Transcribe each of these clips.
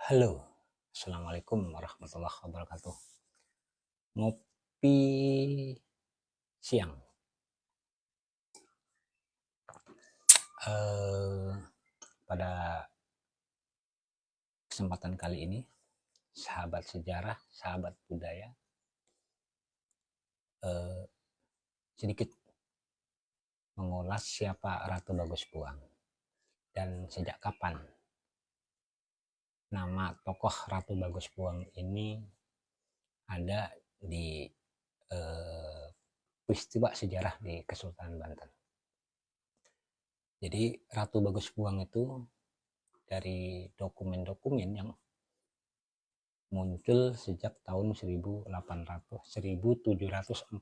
Halo, Assalamualaikum warahmatullahi wabarakatuh. Ngopi siang. Eh, Pada kesempatan kali ini, sahabat sejarah, sahabat budaya, eh, sedikit mengulas siapa Ratu Bagus Puang dan sejak kapan nama tokoh Ratu Bagus Puang ini ada di eh, peristiwa sejarah di Kesultanan Banten. Jadi Ratu Bagus Puang itu dari dokumen-dokumen yang muncul sejak tahun 1748. 1748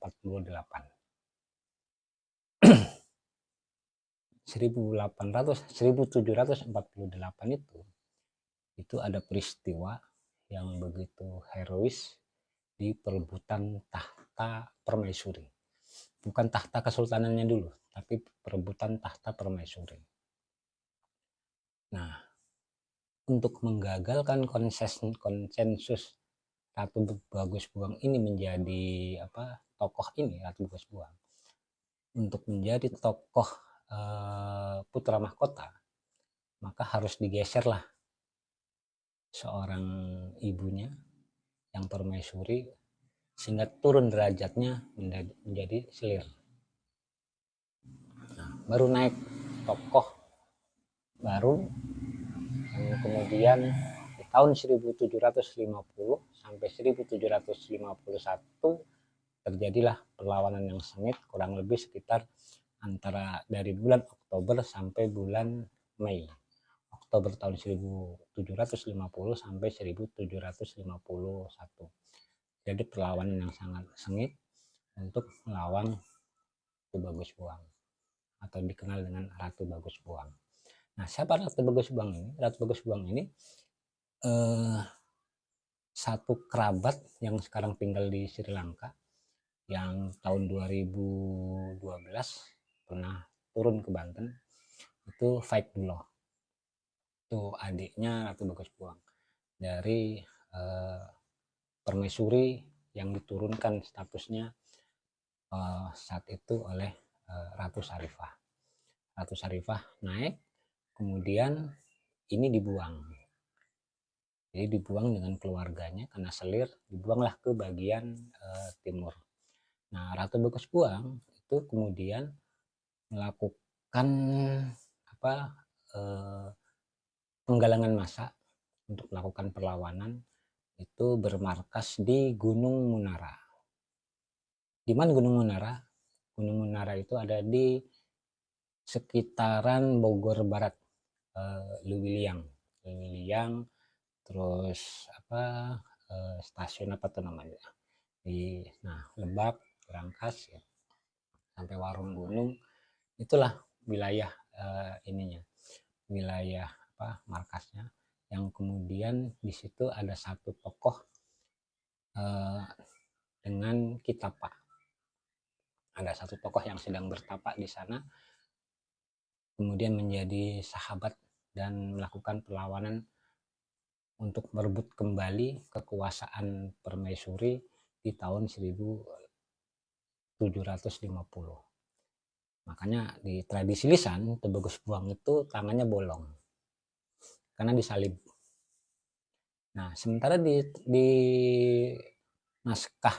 itu ada peristiwa yang begitu herois di perebutan tahta permaisuri. Bukan tahta kesultanannya dulu, tapi perebutan tahta permaisuri. Nah, untuk menggagalkan konsensus Ratu Bagus Puang ini menjadi tokoh ini, Ratu Bagus Puang, untuk menjadi tokoh putra mahkota, maka harus digeserlah seorang ibunya yang permaisuri sehingga turun derajatnya menjadi selir. Nah, baru naik tokoh baru yang kemudian di tahun 1750 sampai 1751 terjadilah perlawanan yang sengit, kurang lebih sekitar antara dari bulan Oktober sampai bulan Mei. Oktober tahun 1750 sampai 1751. Jadi perlawanan yang sangat sengit untuk melawan Ratu Bagus Puang atau dikenal dengan Ratu Bagus Puang. Nah, siapa Ratu Bagus Puang ini? Ratu Bagus Puang ini satu kerabat yang sekarang tinggal di Sri Lanka yang tahun 2012 pernah turun ke Banten. Itu Faikdullah. Itu adiknya Ratu Bagus Puang dari permaisuri yang diturunkan statusnya saat itu oleh Ratu Syarifah. Ratu Syarifah naik, kemudian ini dibuang. Jadi dibuang dengan keluarganya karena selir, dibuanglah ke bagian timur. Nah, Ratu Bagus Puang itu kemudian melakukan penggalangan massa untuk melakukan perlawanan itu bermarkas di Gunung Munara. Di mana Gunung Munara? Gunung Munara itu ada di sekitaran Bogor Barat, Lewiliang, terus stasiun apa tuh namanya? Lebak, Rangkas, ya, sampai Warung Gunung, itulah wilayah ininya, wilayah markasnya. Yang kemudian di situ ada satu tokoh dengan kitapa. Ada satu tokoh yang sedang bertapa di sana, kemudian menjadi sahabat dan melakukan perlawanan untuk merebut kembali kekuasaan permaisuri di tahun 1750. Makanya di tradisi lisan, Bagus Puang itu tangannya bolong karena disalib. Nah, sementara di naskah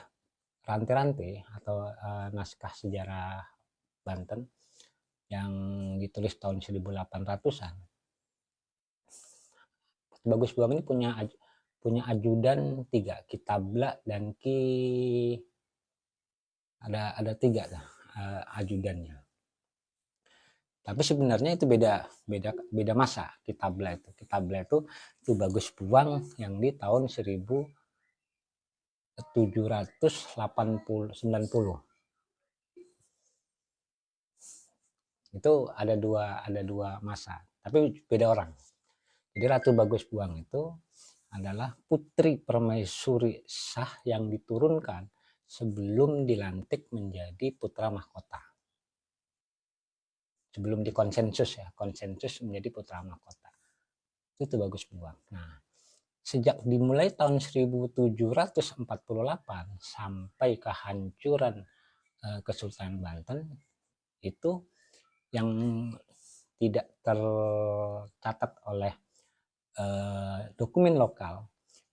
rantai-rantai atau naskah sejarah Banten yang ditulis tahun 1800-an, Bagus Puang ini punya ajudan 3, Ki Tabla dan Ki, ada 3 ajudannya. Tapi sebenarnya itu beda masa. Kitabla itu Bagus Puang yang di tahun 1790. Itu ada dua masa, tapi beda orang. Jadi Ratu Bagus Puang itu adalah putri permaisuri sah yang diturunkan sebelum dilantik menjadi putra mahkota. Sebelum dikonsensus menjadi putra mahkota. Itu Bagus Puang. Nah, sejak dimulai tahun 1748 sampai kehancuran Kesultanan Banten itu yang tidak tercatat oleh dokumen lokal,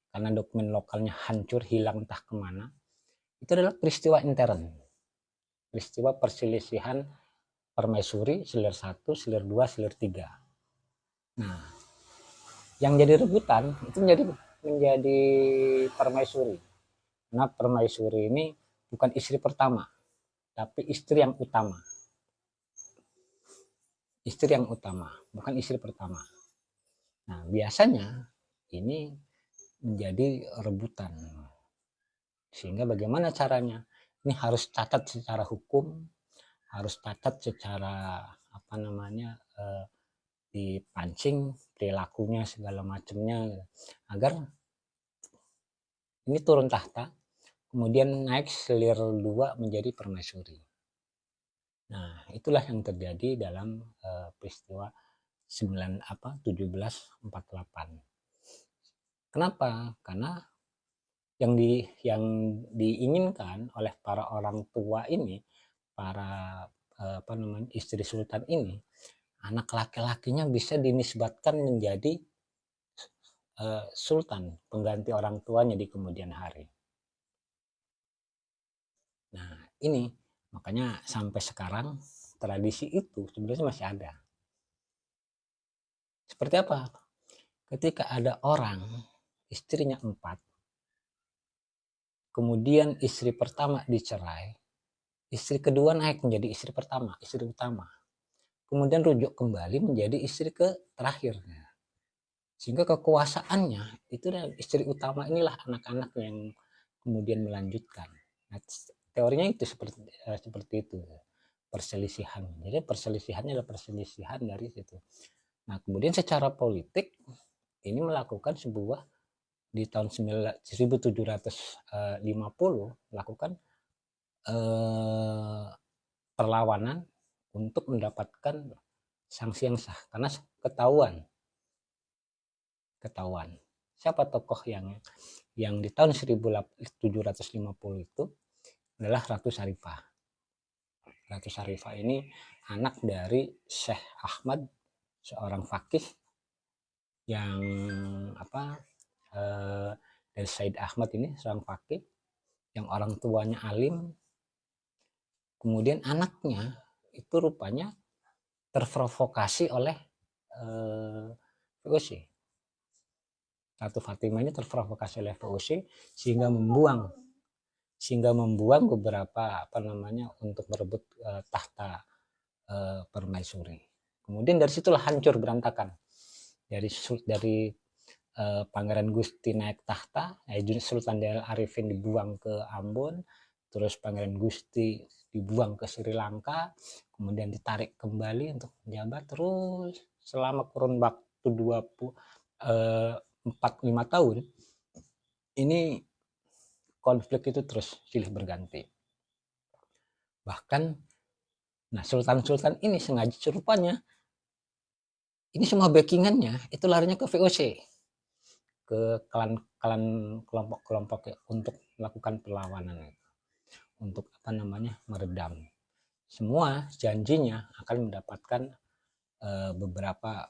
karena dokumen lokalnya hancur, hilang entah kemana, itu adalah peristiwa intern, peristiwa perselisihan permaisuri Selir 1, Selir 2, Selir 3. Nah, yang jadi rebutan itu menjadi permaisuri. Nah, permaisuri ini bukan istri pertama, tapi istri yang utama. Istri yang utama, bukan istri pertama. Nah, biasanya ini menjadi rebutan. Sehingga bagaimana caranya? Ini harus catat secara hukum, harus catat secara apa namanya, dipancing perilakunya segala macamnya, agar ini turun tahta, kemudian naik Selir 2 menjadi permaisuri. Nah, itulah yang terjadi dalam peristiwa 1748. Kenapa? Karena yang diinginkan oleh para orang tua ini, para istri sultan ini, anak laki-lakinya bisa dinisbatkan menjadi sultan, pengganti orang tuanya di kemudian hari. Nah, ini makanya sampai sekarang tradisi itu sebenarnya masih ada. Seperti apa? Ketika ada orang, istrinya 4, kemudian istri pertama dicerai, istri kedua naik menjadi istri pertama, istri utama, kemudian rujuk kembali menjadi istri terakhir. Sehingga kekuasaannya itu istri utama inilah anak-anak yang kemudian melanjutkan. Nah, teorinya itu seperti itu, perselisihan. Jadi perselisihannya adalah perselisihan dari situ. Nah, kemudian secara politik ini melakukan sebuah di tahun 1750 melakukan perlawanan untuk mendapatkan sanksi yang sah, karena ketahuan siapa tokoh yang di tahun 1750 itu adalah Ratu Syarifah. Ratu Syarifah ini anak dari Syekh Ahmad, seorang fakih yang dari Said Ahmad ini, seorang fakih yang orang tuanya alim. Kemudian anaknya itu rupanya terprovokasi oleh VOC. Ratu Fatimah ini terprovokasi oleh VOC sehingga membuang beberapa untuk merebut tahta permaisuri. Kemudian dari situlah hancur berantakan. Dari Pangeran Gusti naik tahta, Sultan Jenderal Arifin dibuang ke Ambon, terus Pangeran Gusti dibuang ke Sri Lanka, kemudian ditarik kembali untuk menjabat terus selama kurun waktu 4-5 tahun. Ini konflik itu terus silih berganti. Bahkan sultan-sultan ini sengaja serupanya ini semua backingannya itu larinya ke VOC, ke klan kelompok-kelompok untuk melakukan perlawanan, untuk meredam. Semua janjinya akan mendapatkan beberapa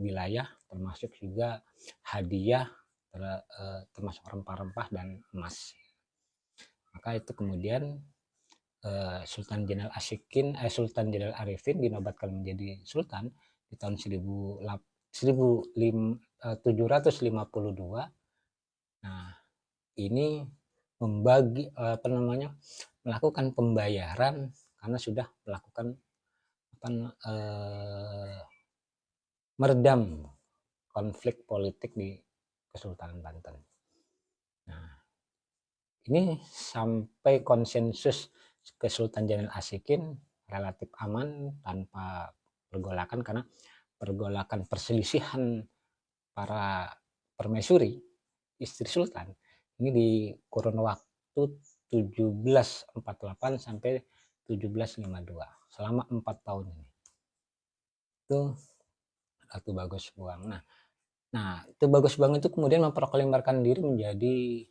wilayah, termasuk juga hadiah, termasuk rempah-rempah dan emas. Maka itu kemudian Sultan Jenderal Arifin dinobatkan menjadi sultan di tahun 1752. Nah, ini melakukan pembayaran karena sudah melakukan meredam konflik politik di Kesultanan Banten. Nah, ini sampai konsensus Kesultanan Jenderal Asikin relatif aman tanpa pergolakan, karena pergolakan perselisihan para permaisuri istri sultan ini di kurun waktu 1748 sampai 1752, selama 4 tahun ini. Itu Ratu Bagus Buang. Nah, Nah, Tubagus Buang itu kemudian memproklamirkan diri menjadi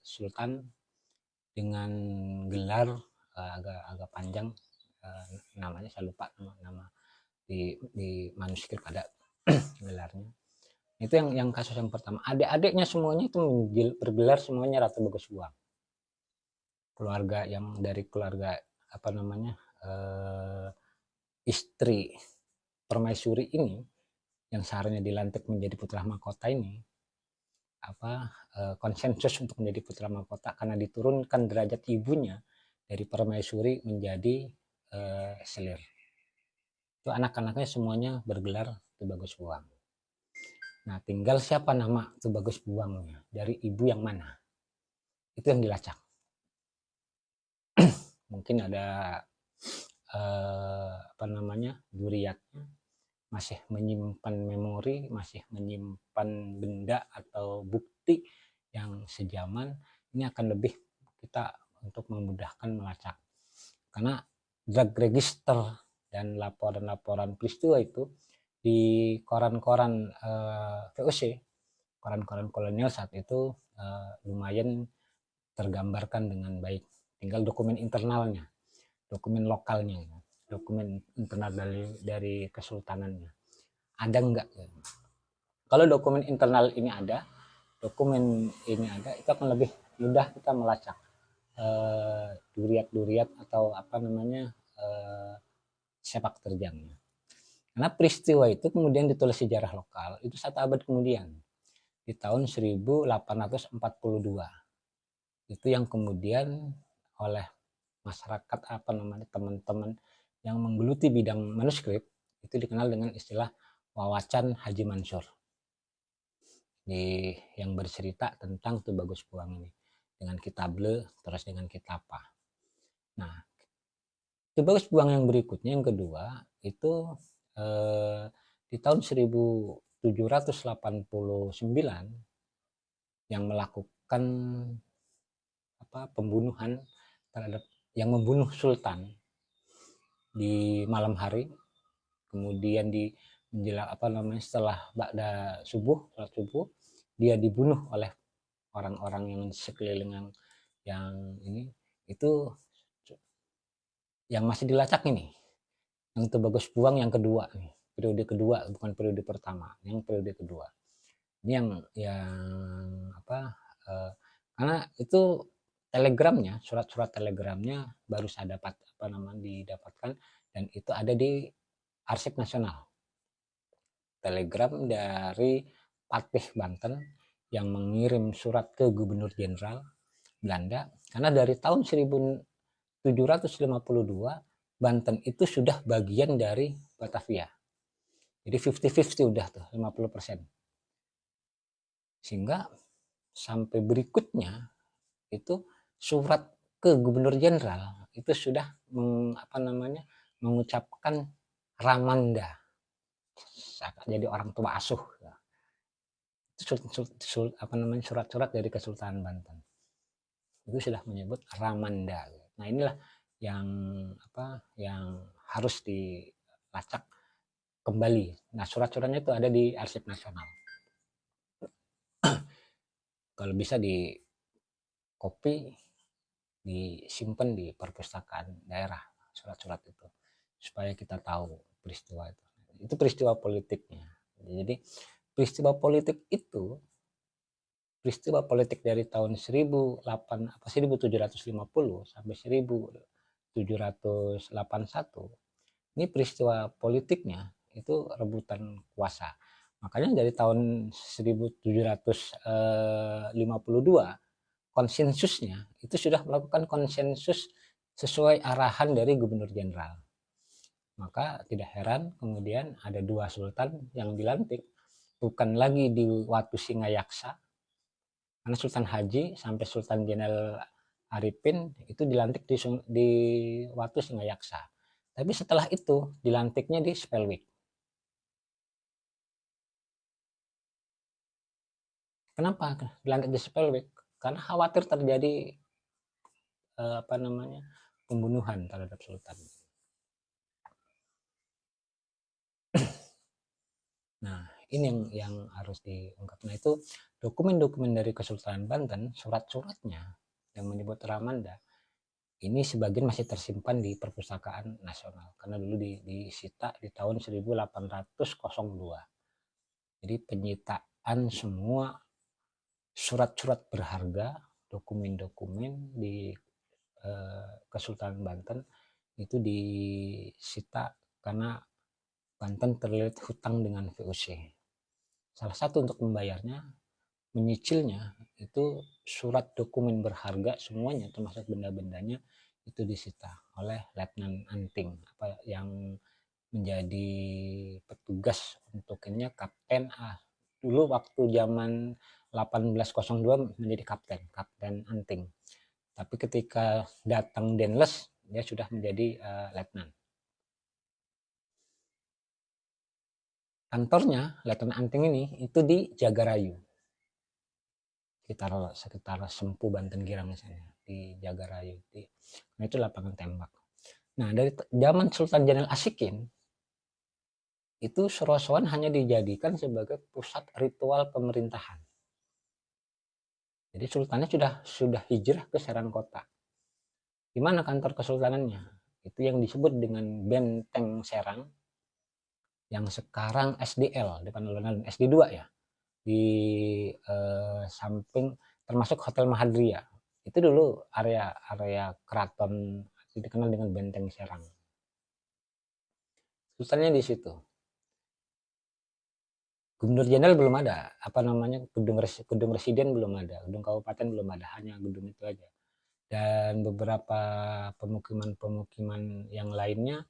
sultan dengan gelar agak panjang, namanya saya lupa nama di manuskrip ada gelarnya. Itu yang kasus yang pertama. Adik-adiknya semuanya itu bergelar semuanya Ratu Bagus Buang. Keluarga yang dari keluarga apa namanya istri permaisuri ini yang seharusnya dilantik menjadi putra mahkota ini konsensus untuk menjadi putra mahkota karena diturunkan derajat ibunya dari permaisuri menjadi selir. Itu anak-anaknya semuanya bergelar Tubagus Buang. Nah, tinggal siapa nama Tubagus Buangnya, dari ibu yang mana, itu yang dilacak. Mungkin ada zuriatnya masih menyimpan memori, masih menyimpan benda atau bukti yang sejaman. Ini akan lebih kita untuk memudahkan melacak, karena drug register dan laporan-laporan peristiwa itu di koran-koran VOC, koran-koran kolonial saat itu lumayan tergambarkan dengan baik. Tinggal dokumen internalnya, dokumen lokalnya, dokumen internal dari kesultanannya ada enggak. Kalau dokumen internal ini ada, dokumen ini ada, itu akan lebih mudah kita melacak duriat-duriat atau sepak terjangnya. Karena peristiwa itu kemudian ditulis sejarah lokal itu 1 abad kemudian, di tahun 1842. Itu yang kemudian oleh masyarakat teman-teman yang menggeluti bidang manuskrip itu dikenal dengan istilah wawacan Haji Mansur, yang bercerita tentang Tubagus Buang ini dengan kitable terus dengan kitapa. Nah, Tubagus Buang yang berikutnya yang kedua itu di tahun 1789 yang melakukan pembunuhan terhadap yang membunuh sultan di malam hari, kemudian setelah ba'da subuh, salat subuh, dia dibunuh oleh orang-orang yang sekeliling yang ini, itu yang masih dilacak ini, yang Tubagus Buang yang kedua nih, periode kedua, bukan periode pertama, yang periode kedua. Ini yang karena itu telegramnya, surat-surat telegramnya baru saya didapatkan, dan itu ada di Arsip Nasional. Telegram dari Patih Banten yang mengirim surat ke Gubernur Jenderal Belanda, karena dari tahun 1752 Banten itu sudah bagian dari Batavia. Jadi 50-50 udah tuh, 50%. Sehingga sampai berikutnya itu surat ke Gubernur Jenderal itu sudah mengucapkan Ramanda, jadi orang tua asuh. Surat-surat dari Kesultanan Banten itu sudah menyebut Ramanda. Nah, inilah yang harus dilacak kembali. Nah, surat-suratnya itu ada di Arsip Nasional. Kalau bisa di copy, disimpan di perpustakaan daerah surat-surat itu supaya kita tahu peristiwa itu. Itu peristiwa politiknya. Jadi peristiwa politik dari tahun 1750 sampai 1781, ini peristiwa politiknya itu rebutan kuasa. Makanya dari tahun 1752 konsensusnya itu sudah melakukan konsensus sesuai arahan dari Gubernur Jenderal. Maka tidak heran kemudian ada 2 sultan yang dilantik, bukan lagi di Watu Singayaksa, karena Sultan Haji sampai Sultan Jenderal Arifin itu dilantik di Watu Singayaksa. Tapi setelah itu dilantiknya di Spelwick. Kenapa dilantik di Spelwick? Karena khawatir terjadi pembunuhan terhadap sultan. Nah, Ini yang harus diungkap. Nah, itu dokumen-dokumen dari Kesultanan Banten, surat-suratnya yang menyebut Ramanda, ini sebagian masih tersimpan di Perpustakaan Nasional karena dulu disita di tahun 1802. Jadi penyitaan semua surat-surat berharga, dokumen-dokumen di Kesultanan Banten itu disita karena Banten terlilit hutang dengan VOC. Salah satu untuk membayarnya, menyicilnya, itu surat dokumen berharga semuanya termasuk benda-bendanya itu disita oleh Letnan Anting, apa yang menjadi petugas untuk ini Kapten A. Dulu waktu zaman 1802 menjadi Kapten Anting. Tapi ketika datang Denles, dia sudah menjadi letnan. Kantornya Letnan Anting ini itu di Jagarayu, sekitar Sempu Banten Girang misalnya, di Jagarayu. Nah, itu lapangan tembak. Nah, dari zaman Sultan Jainal Asikin itu Surosoan hanya dijadikan sebagai pusat ritual pemerintahan. Jadi sultannya sudah hijrah ke Serang Kota. Di mana kantor kesultanannya? Itu yang disebut dengan Benteng Serang, yang sekarang SDL, depan alun-alun SD2 ya, di samping termasuk Hotel Mahadria. Itu dulu area keraton, dikenal dengan Benteng Serang. Sultannya di situ. Gubernur Jenderal belum ada, gedung residen belum ada, gedung kabupaten belum ada, hanya gedung itu aja. Dan beberapa pemukiman yang lainnya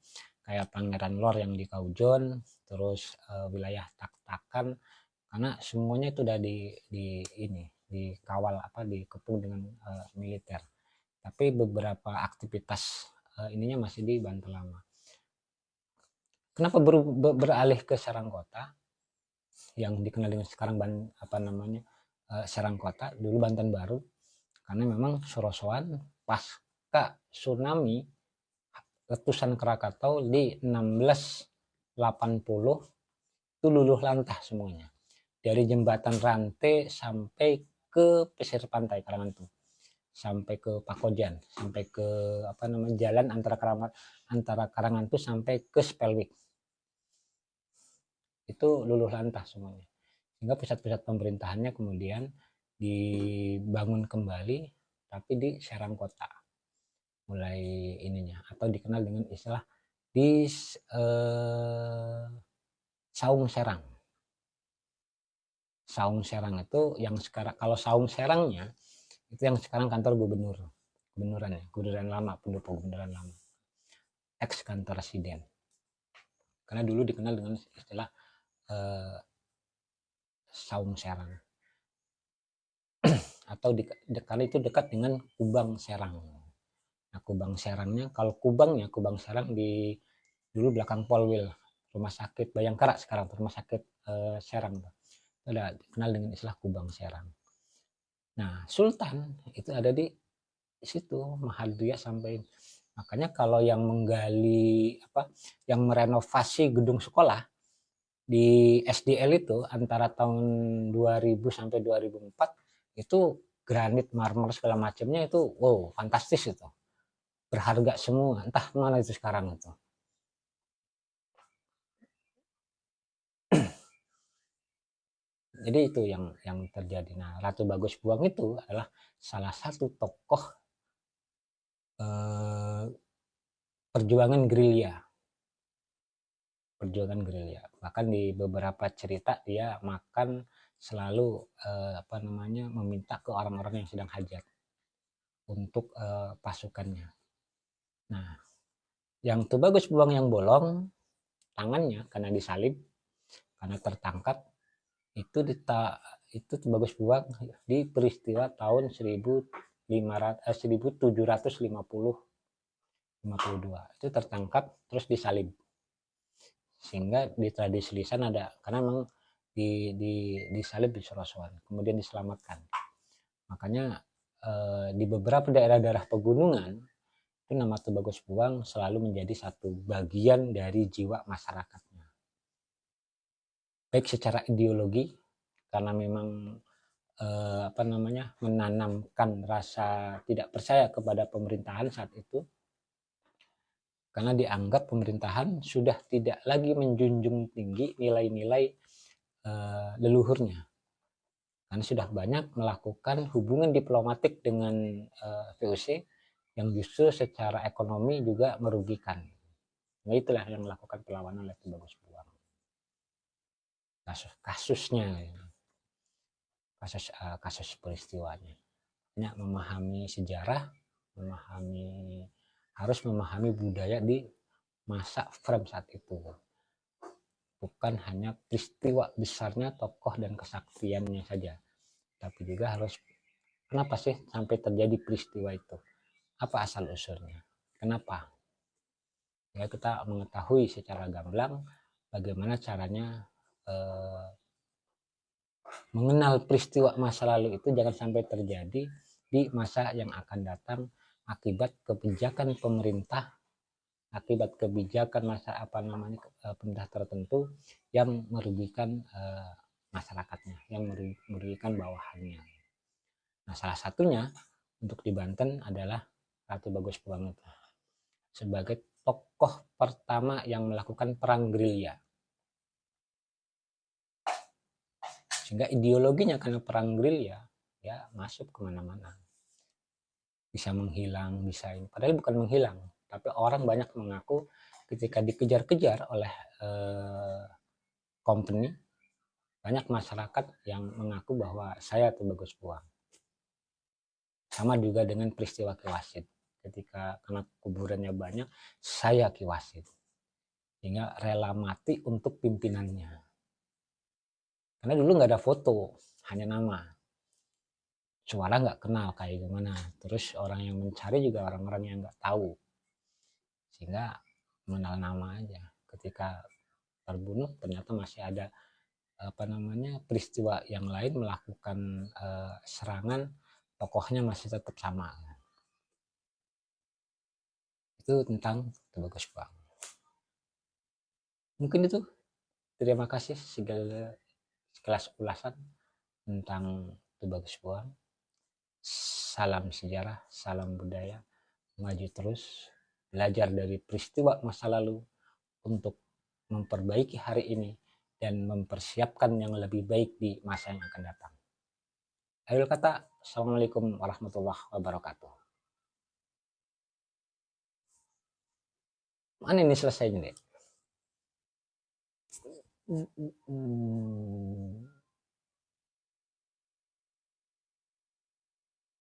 kayak Pangeran Lor yang di Kaujon, terus wilayah Tak-Takan, karena semuanya itu udah dikawal dikepung dengan militer. Tapi beberapa aktivitas ininya masih di Banten Lama. Kenapa beralih ke Serang Kota yang dikenal dengan sekarang Serang Kota, dulu Banten Baru? Karena memang Surosoan pasca tsunami letusan Krakatau di 1680 itu luluh lantah semuanya. Dari jembatan Rantai sampai ke pesisir pantai Karangantu, sampai ke Pakojan, sampai ke jalan antara Karangantu sampai ke Spelwik. Itu luluh lantah semuanya. Sehingga pusat-pusat pemerintahannya kemudian dibangun kembali tapi di Serang Kota. Mulai ininya, atau dikenal dengan istilah di Saung Serang. Saung Serang itu yang sekarang, kalau Saung Serangnya itu yang sekarang kantor gubernuran lama, pendopo gubernuran lama, ex kantor residen. Karena dulu dikenal dengan istilah Saung Serang. Atau karena itu dekat dengan Kubang Serang. Nah, Kubang Serangnya, kalau Kubang Serang di dulu belakang Polwil, rumah sakit Bayangkara sekarang, rumah sakit Serang. Ada dikenal dengan istilah Kubang Serang. Nah, Sultan itu ada di situ, Mahadria sampai. Makanya kalau yang menggali yang merenovasi gedung sekolah di SDL itu antara tahun 2000 sampai 2004 itu granit, marmer segala macamnya itu wow, fantastis itu. Berharga semua, entah mana itu sekarang itu. Jadi itu yang terjadi. Nah, Ratu Bagus Buang itu adalah salah satu tokoh perjuangan gerilya. Bahkan di beberapa cerita dia makan selalu meminta ke orang-orang yang sedang hajat untuk pasukannya. Nah, yang Tubagus Buang yang bolong tangannya karena disalib, karena tertangkap, itu Tubagus Buang di peristiwa tahun 1752 itu tertangkap terus disalib, sehingga di tradisi lisan ada, karena memang disalib di Surosoan kemudian diselamatkan. Makanya di beberapa daerah-daerah pegunungan itu nama Tubagus Buang selalu menjadi satu bagian dari jiwa masyarakatnya. baik secara ideologi karena memang menanamkan rasa tidak percaya kepada pemerintahan saat itu, karena dianggap pemerintahan sudah tidak lagi menjunjung tinggi nilai-nilai leluhurnya, karena sudah banyak melakukan hubungan diplomatik dengan VOC yang justru secara ekonomi juga merugikan. Nah, itulah yang melakukan perlawanan oleh Tubagus Buang. Kasusnya, kasus peristiwanya. Banyak memahami sejarah, harus memahami budaya di masa frame saat itu. Bukan hanya peristiwa besarnya tokoh dan kesaktiannya saja, tapi juga harus kenapa sih sampai terjadi peristiwa itu, apa asal usulnya, kenapa, ya kita mengetahui secara gamblang bagaimana caranya mengenal peristiwa masa lalu itu jangan sampai terjadi di masa yang akan datang akibat kebijakan pemerintah, akibat kebijakan pemerintah tertentu yang merugikan masyarakatnya, yang merugikan bawahannya. Nah, salah satunya untuk di Banten adalah Ratu Bagus Buang itu sebagai tokoh pertama yang melakukan perang gerilya. Sehingga ideologinya karena perang gerilya ya masuk kemana-mana. Bisa menghilang, bisa ini. Padahal bukan menghilang, tapi orang banyak mengaku ketika dikejar-kejar oleh company, banyak masyarakat yang mengaku bahwa saya tuh Bagus Buang. Sama juga dengan peristiwa Ki Wasit. Ketika karena kuburannya banyak, saya Ki Wasit. Sehingga rela mati untuk pimpinannya. Karena dulu nggak ada foto, hanya nama. Suara nggak kenal kayak gimana. Terus orang yang mencari juga orang-orang yang nggak tahu. Sehingga mengenal nama aja. Ketika terbunuh ternyata masih ada peristiwa yang lain melakukan serangan, tokohnya masih tetap sama. Itu tentang Bagus Buang. Mungkin itu. Terima kasih segala sekelas ulasan tentang Bagus Buang. Salam sejarah, salam budaya, maju terus, belajar dari peristiwa masa lalu untuk memperbaiki hari ini dan mempersiapkan yang lebih baik di masa yang akan datang. Akhir kata, Assalamualaikum warahmatullahi wabarakatuh. Mana ini selesainya, Dek?